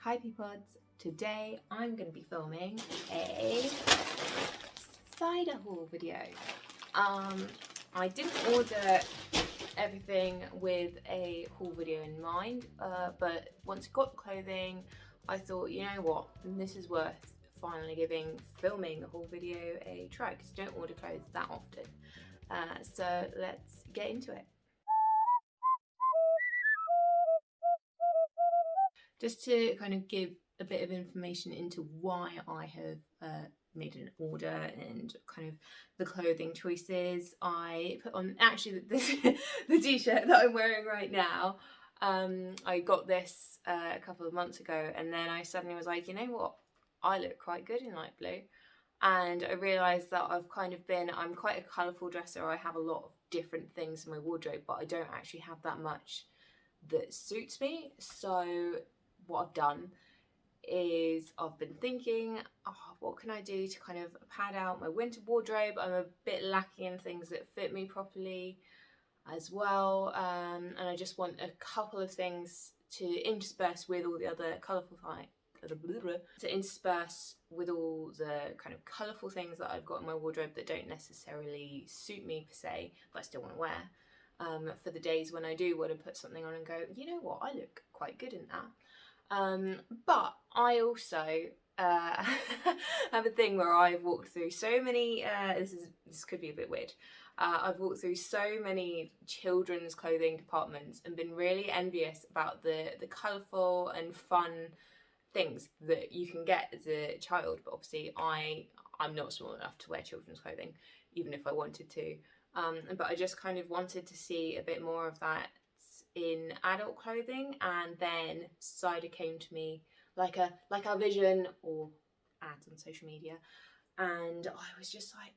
Hi Peapods, today I'm going to be filming a cider haul video. I didn't order everything with a haul video in mind, but once I got the clothing I thought, you know what, this is worth finally giving filming a haul video a try, because you don't order clothes that often. So let's get into it. Just to kind of give a bit of information into why I have made an order and kind of the clothing choices. I put on, actually the t-shirt that I'm wearing right now, I got this a couple of months ago, and then I suddenly was like, you know what, I look quite good in light blue. And I realised that I'm quite a colourful dresser. I have a lot of different things in my wardrobe, but I don't actually have that much that suits me. So what I've done is I've been thinking, oh, what can I do to kind of pad out my winter wardrobe? I'm a bit lacking in things that fit me properly as well, and I just want a couple of things to intersperse with all the other colourful things that I've got in my wardrobe that don't necessarily suit me per se, but I still want to wear. For the days when I do want to put something on and go, you know what, I look quite good in that. But I also have a thing where I've walked through so many, this could be a bit weird, I've walked through so many children's clothing departments and been really envious about the colourful and fun things that you can get as a child. But obviously I'm not small enough to wear children's clothing, even if I wanted to. But I just kind of wanted to see a bit more of that in adult clothing, and then Cider came to me like a vision or ads on social media, and I was just like,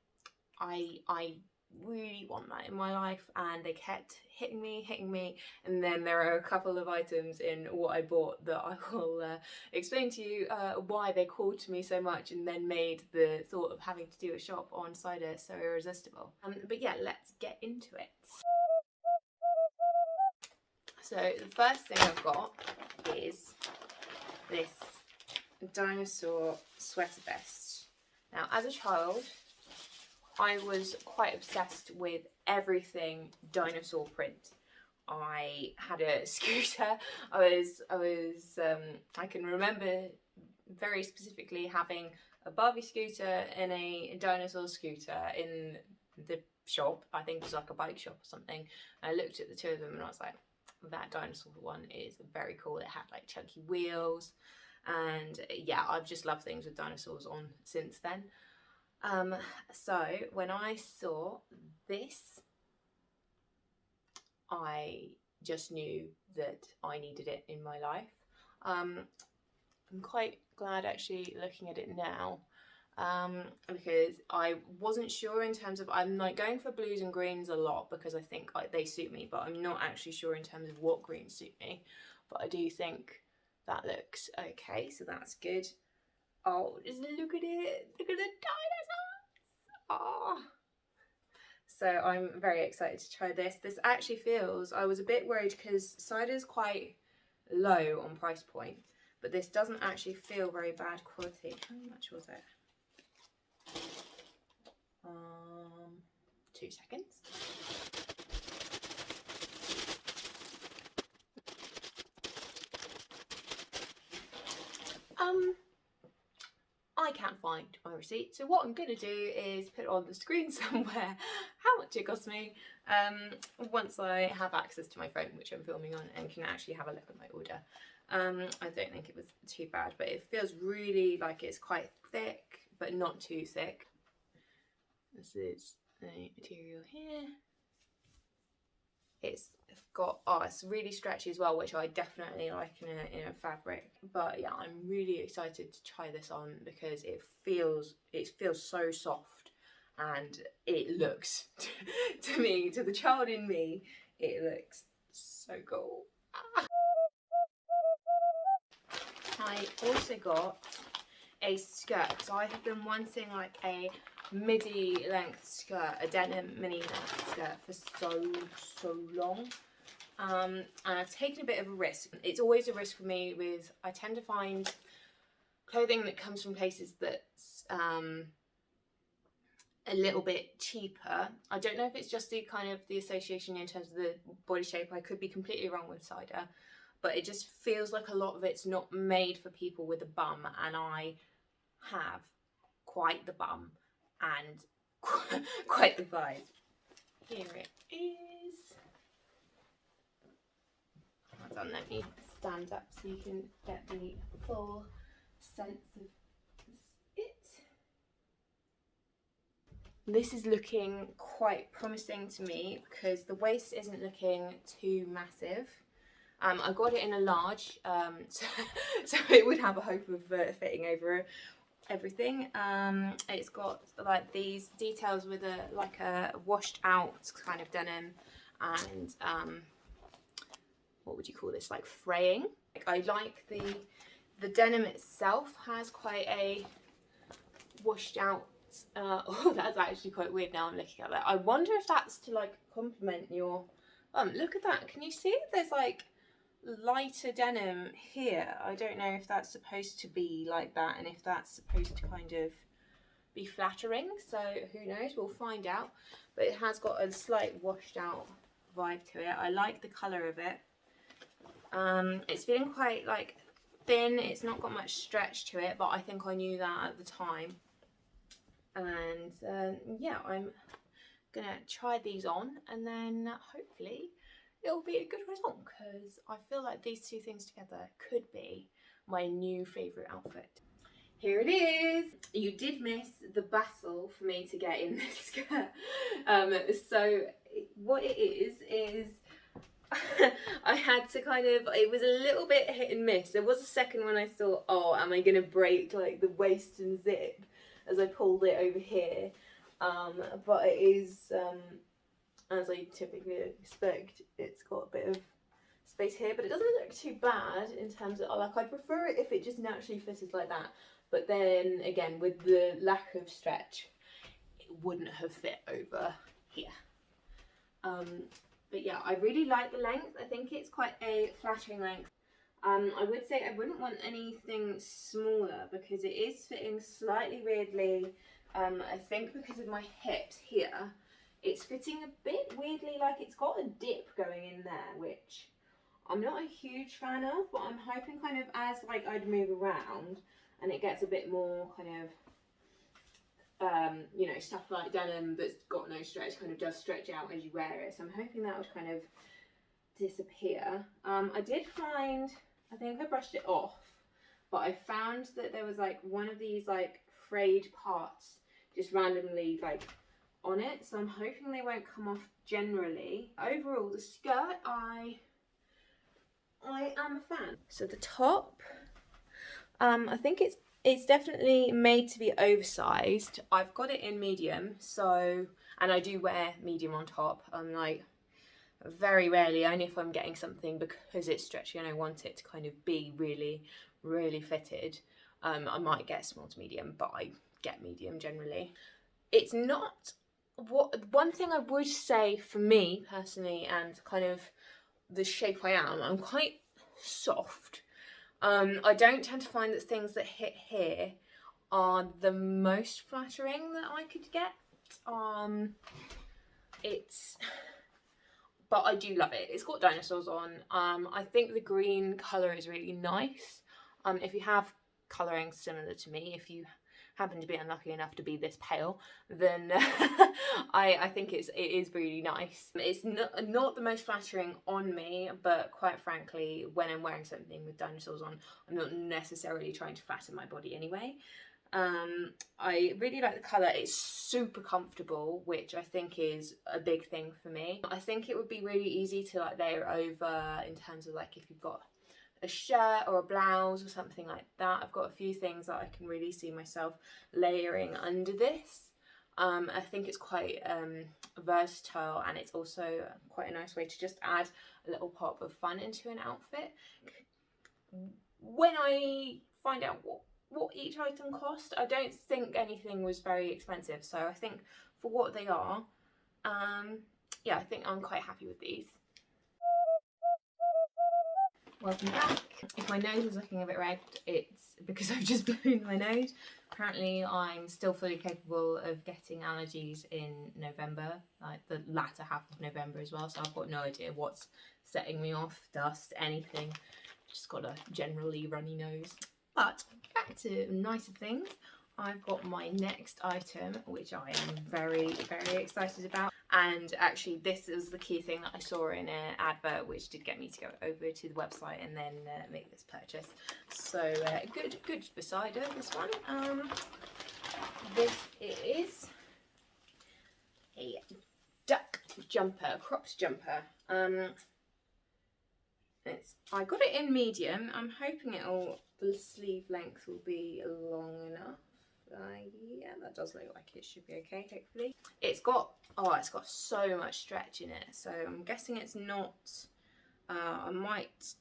I really want that in my life, and they kept hitting me, and then there are a couple of items in what I bought that I will explain to you why they called to me so much, and then made the thought of having to do a shop on Cider so irresistible. But yeah, let's get into it. So the first thing I've got is this dinosaur sweater vest. Now, as a child, I was quite obsessed with everything dinosaur print. I had a scooter. I can remember very specifically having a Barbie scooter and a dinosaur scooter in the shop. I think it was like a bike shop or something. I looked at the two of them and I was like, that dinosaur one is very cool. It had like chunky wheels, and yeah, I've just loved things with dinosaurs on since then. So when I saw this, I just knew that I needed it in my life. I'm quite glad actually looking at it now, because I wasn't sure in terms of, I'm like going for blues and greens a lot because I think they suit me, but I'm not actually sure in terms of what greens suit me. But I do think that looks okay, so that's good. Oh, just look at it, look at the dinosaurs. Oh. So I'm very excited to try this. This actually feels, I was a bit worried because Cider's quite low on price point, but this doesn't actually feel very bad quality. How much was it? 2 seconds. I can't find my receipt, so what I'm going to do is put on the screen somewhere how much it cost me once I have access to my phone, which I'm filming on, and can actually have a look at my order. I don't think it was too bad, but it feels really like it's quite thick, but not too thick. This is the material here. It's got, it's really stretchy as well, which I definitely like in a fabric. But yeah, I'm really excited to try this on because it feels so soft, and it looks to me, to the child in me, it looks so cool. I also got a skirt, because I have been wanting like a midi length skirt, a denim mini length skirt for so long. And I've taken a bit of a risk. It's always a risk for me I tend to find clothing that comes from places that's a little bit cheaper. I don't know if it's just the association in terms of the body shape. I could be completely wrong with Cider, but it just feels like a lot of it's not made for people with a bum, and I have quite the bum and quite the thighs. Here it is. Hold on, let me stand up so you can get the full sense of it. This is looking quite promising to me because the waist isn't looking too massive. I got it in a large, so it would have a hope of fitting over everything. It's got like these details with a washed out kind of denim and what would you call this, like fraying. I like the denim itself has quite a washed out oh, that's actually quite weird now I'm looking at that. I wonder if that's to like complement your look at that. Can you see there's like lighter denim here? I don't know if that's supposed to be like that and if that's supposed to kind of be flattering, so who knows, we'll find out. But it has got a slight washed out vibe to it. I like the colour of it. It's feeling quite like thin, it's not got much stretch to it, but I think I knew that at the time. And yeah, I'm gonna try these on and then hopefully it'll be a good result, because I feel like these two things together could be my new favourite outfit. Here it is. You did miss the battle for me to get in this skirt. So what it is I had to it was a little bit hit and miss. There was a second when I thought, oh, am I going to break like the waist and zip as I pulled it over here. But it is, as I typically expect, it's got a bit of space here, but it doesn't look too bad in terms of, like, I prefer it if it just naturally fitted like that. But then again, with the lack of stretch, it wouldn't have fit over here. But yeah, I really like the length. I think it's quite a flattering length. I would say I wouldn't want anything smaller because it is fitting slightly weirdly. I think because of my hips here, it's fitting a bit weirdly, like it's got a dip going in there, which I'm not a huge fan of, but I'm hoping kind of as like I'd move around and it gets a bit more kind of you know, stuff like denim that's got no stretch kind of does stretch out as you wear it. So I'm hoping that would kind of disappear. I did find, I think I brushed it off, but I found that there was like one of these like frayed parts just randomly like on it. So I'm hoping they won't come off generally. Overall, the skirt, I am a fan. So the top, I think it's definitely made to be oversized. I've got it in medium, so, and I do wear medium on top. I'm like, very rarely, only if I'm getting something because it's stretchy and I want it to kind of be really, really fitted. I might get small to medium, but I get medium generally. It's not, one thing I would say for me personally, and kind of the shape I am, I'm quite soft. I don't tend to find that things that hit here are the most flattering that I could get. But I do love it. It's got dinosaurs on. I think the green colour is really nice. If you have colouring similar to me, if you happen to be unlucky enough to be this pale, then I think it is really nice. It's not the most flattering on me, but quite frankly, when I'm wearing something with dinosaurs on, I'm not necessarily trying to flatten my body anyway. I really like the colour. It's super comfortable, which I think is a big thing for me. I think it would be really easy to like layer over in terms of like if you've got a shirt or a blouse or something like that. I've got a few things that I can really see myself layering under this. I think it's quite versatile, and it's also quite a nice way to just add a little pop of fun into an outfit. When I find out what each item cost, I don't think anything was very expensive, so I think for what they are, yeah, I think I'm quite happy with these. welcome back. If my nose is looking a bit red, it's because I've just blown my nose. Apparently I'm still fully capable of getting allergies in November, like the latter half of November as well, so I've got no idea what's setting me off, dust, anything. Just got a generally runny nose. But back to nicer things. I've got my next item, which I am very, very excited about. And actually, this is the key thing that I saw in an advert, which did get me to go over to the website and then make this purchase. So good for cider, this one. This is a duck jumper, cropped jumper. I got it in medium. I'm hoping the sleeve length will be long enough. Yeah, that does look like it should be okay, hopefully. It's got so much stretch in it, so I'm guessing it's not, I might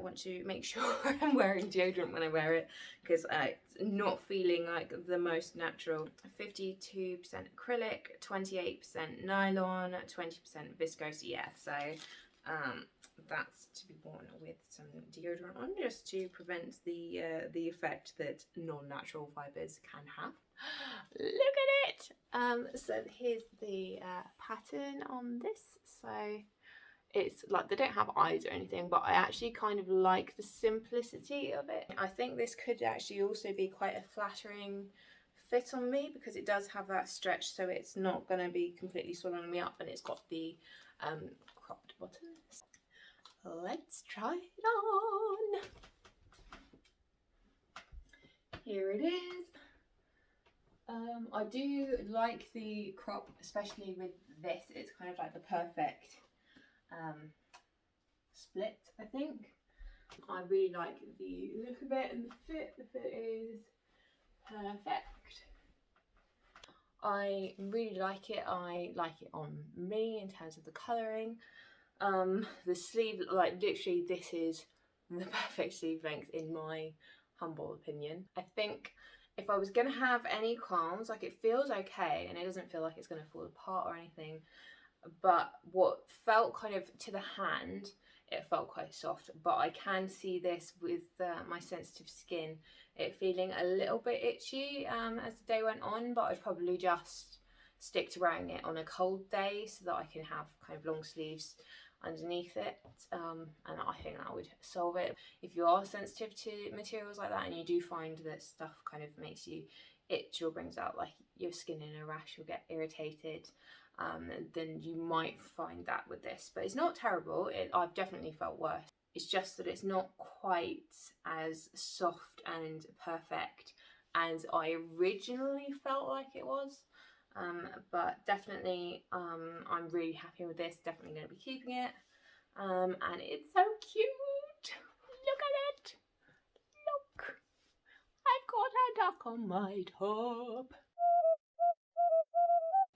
want to make sure I'm wearing deodorant when I wear it, because it's not feeling like the most natural. 52% acrylic, 28% nylon, 20% viscose, yeah, so that's to be worn with some deodorant on, just to prevent the effect that non-natural fibres can have. Look at it! So here's the pattern on this. So it's like, they don't have eyes or anything, but I actually kind of like the simplicity of it. I think this could actually also be quite a flattering fit on me, because it does have that stretch, so it's not going to be completely swallowing me up, and it's got the cropped buttons. Let's try it on. Here it is. I do like the crop, especially with this. It's kind of like the perfect split, I think. I really like the look of it and the fit. The fit is perfect. I really like it. I like it on me in terms of the colouring. The sleeve, like literally this is the perfect sleeve length in my humble opinion. I think if I was going to have any qualms, like it feels okay and it doesn't feel like it's going to fall apart or anything, but what felt kind of to the hand, it felt quite soft, but I can see this with my sensitive skin, it feeling a little bit itchy as the day went on, but I'd probably just stick to wearing it on a cold day so that I can have kind of long sleeves underneath it, and I think that would solve it. If you are sensitive to materials like that and you do find that stuff kind of makes you itch or brings out like your skin in a rash or get irritated, then you might find that with this, but it's not terrible. I've definitely felt worse. It's just that it's not quite as soft and perfect as I originally felt like it was. But definitely I'm really happy with this, definitely going to be keeping it, and it's so cute. Look at it, look, I've got a duck on my top.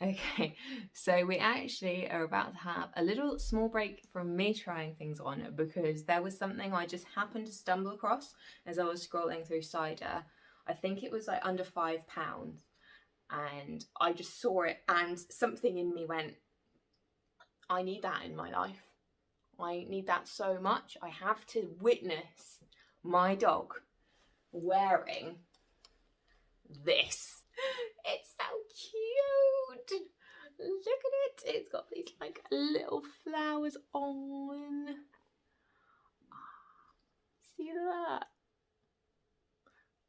Okay, so we actually are about to have a little small break from me trying things on, because there was something I just happened to stumble across as I was scrolling through Cider. I think it was like under £5, and I just saw it and something in me went, I need that in my life. I need that so much. I have to witness my dog wearing this. It's so cute. Look at it. It's got these like little flowers on. See that?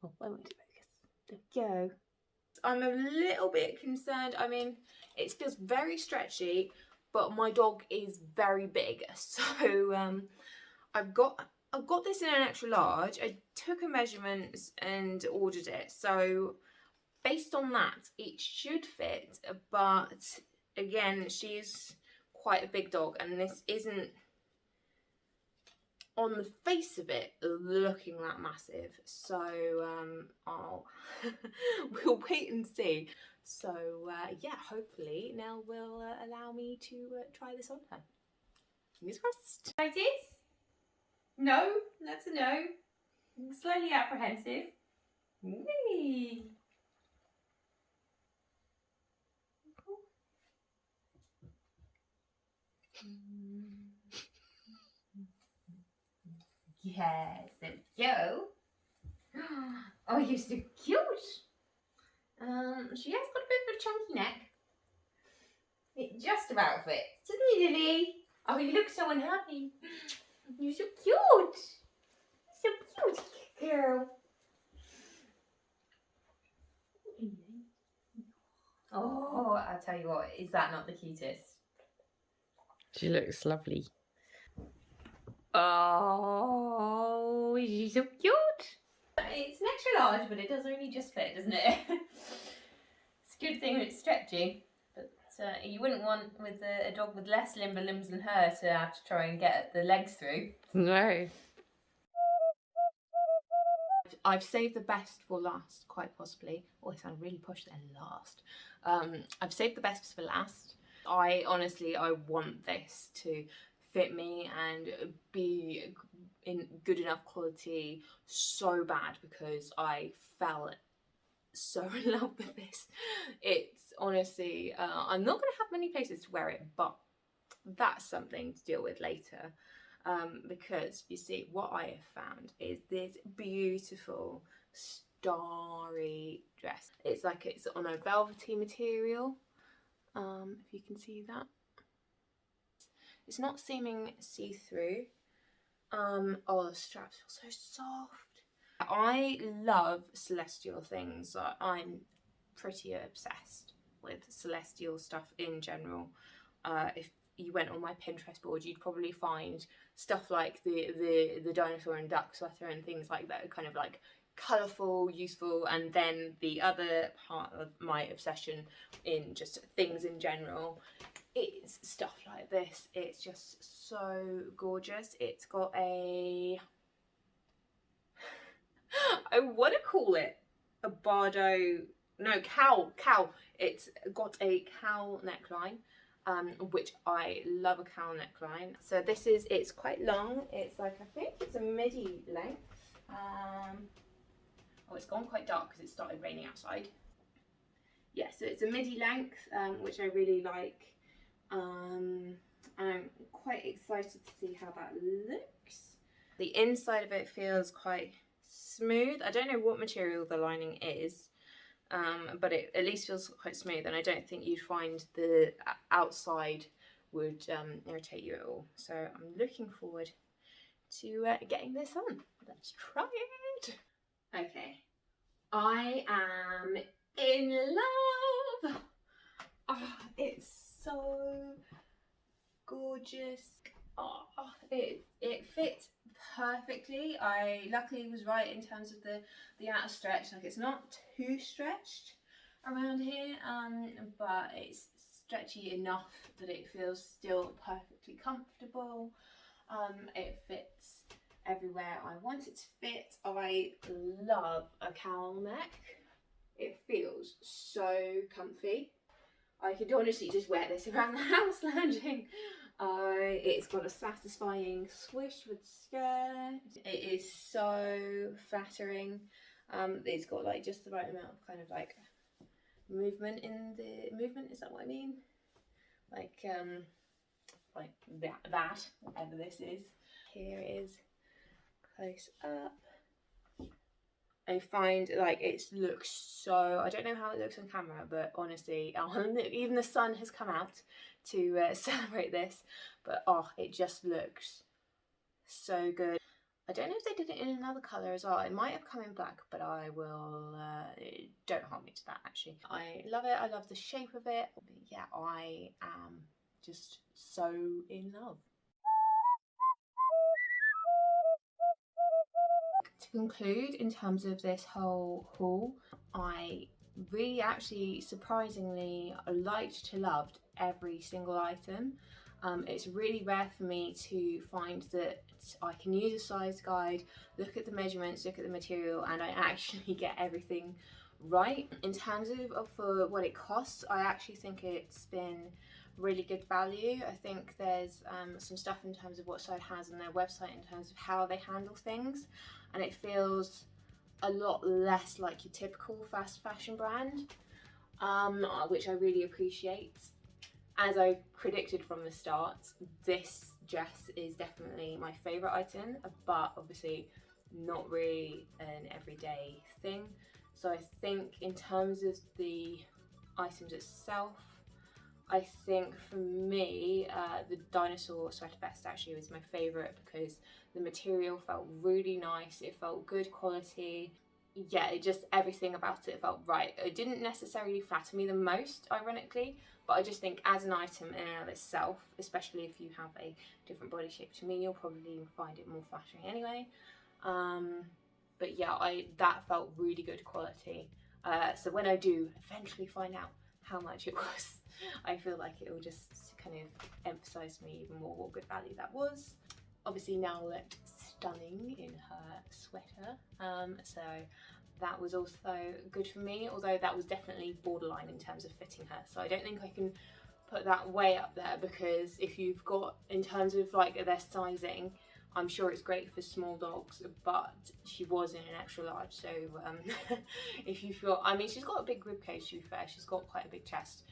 Oh, I won't do focus. There we go. I'm a little bit concerned. I mean, it feels very stretchy, but my dog is very big, so I've got this in an extra large. I took a measurement and ordered it, so based on that it should fit, but again, she's quite a big dog and this isn't on the face of it looking that massive, so we'll wait and see. So yeah, hopefully Nell will allow me to try this on her. Fingers crossed. Like this? No, that's a no. Slightly apprehensive. Whee! Yes, there we go. Oh, you're so cute. She has got a bit of a chunky neck. It just about fits, doesn't it, Lily? Oh, you look so unhappy. You're so cute. So cute, girl. Oh, I'll tell you what, is that not the cutest? She looks lovely. Oh, she's so cute. It's an extra large, but it does only just fit, doesn't it? It's a good thing it's stretchy. But you wouldn't want with a dog with less limber limbs than her to have to try and get the legs through. No. I've saved the best for last, quite possibly. Oh, I sound really posh there, last. I've saved the best for last. I want this to fit me and be in good enough quality so bad, because I fell so in love with this. It's honestly, I'm not going to have many places to wear it, but that's something to deal with later. Because you see, what I have found is this beautiful starry dress. It's like it's on a velvety material, if you can see that. It's not seeming see-through. Oh, the straps feel so soft. I love celestial things. I'm pretty obsessed with celestial stuff in general. If you went on my Pinterest board, you'd probably find stuff like the dinosaur and duck sweater and things like that, kind of like colourful, useful. And then the other part of my obsession in just things in general is stuff like this. It's just so gorgeous. It's got a I want to call it a bardo, no, cowl. It's got a cowl neckline, which I love a cowl neckline. So this is, it's quite long. It's like, I think it's a midi length. Oh, it's gone quite dark because it started raining outside. Yeah, so it's a midi length, which I really like. And I'm quite excited to see how that looks. The inside of it feels quite smooth. I don't know what material the lining is, but it at least feels quite smooth, and I don't think you'd find the outside would irritate you at all. So I'm looking forward to getting this on. Let's try it. Okay, I am in love. Oh, it's so gorgeous. Oh, it fits perfectly. I luckily was right in terms of the outer stretch. Like, it's not too stretched around here, but it's stretchy enough that it feels still perfectly comfortable. It fits everywhere I want it to fit. I love a cowl neck. It feels so comfy. I could honestly just wear this around the house lounging. It's got a satisfying swish with skirt. It is so flattering. It's got like just the right amount of kind of like movement in the movement. Is that what I mean? Like that, whatever this is. Here it is, close up. I find like it looks so, I don't know how it looks on camera, but honestly, even the sun has come out to celebrate this, but oh, it just looks so good. I don't know if they did it in another colour as well. It might have come in black, but I will, don't hold me to that actually. I love it, I love the shape of it. But yeah, I am just so in love. To conclude, in terms of this whole haul, I really actually surprisingly liked to loved every single item. It's really rare for me to find that I can use a size guide, look at the measurements, look at the material, and I actually get everything right. In terms of for what it costs, I actually think it's been really good value. I think there's some stuff in terms of what Cider has on their website in terms of how they handle things, and it feels a lot less like your typical fast fashion brand, which I really appreciate. As I predicted from the start, this dress is definitely my favourite item, but obviously not really an everyday thing. So I think in terms of the items itself, I think for me, the dinosaur sweater vest actually was my favourite because the material felt really nice, it felt good quality. Yeah, it just, everything about it felt right. It didn't necessarily flatter me the most, ironically, but I just think as an item in and of itself, especially if you have a different body shape to me, you'll probably find it more flattering anyway. But yeah, that felt really good quality. So when I do eventually find out how much it was, I feel like it will just kind of emphasise to me even more what good value that was. Obviously now looked stunning in her sweater, so that was also good for me, although that was definitely borderline in terms of fitting her, so I don't think I can put that way up there, because if you've got, in terms of like their sizing, I'm sure it's great for small dogs, but she was in an extra large, so if you feel, I mean, she's got a big rib cage, to be fair, she's got quite a big chest,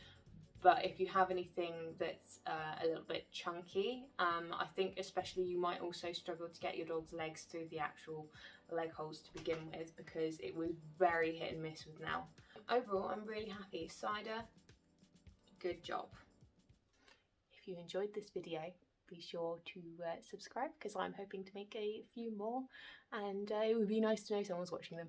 but if you have anything that's a little bit chunky, I think especially you might also struggle to get your dog's legs through the actual leg holes to begin with, because it was very hit and miss with Nell. Overall, I'm really happy. Cider, good job. If you enjoyed this video, be sure to subscribe, because I'm hoping to make a few more, and it would be nice to know someone's watching them.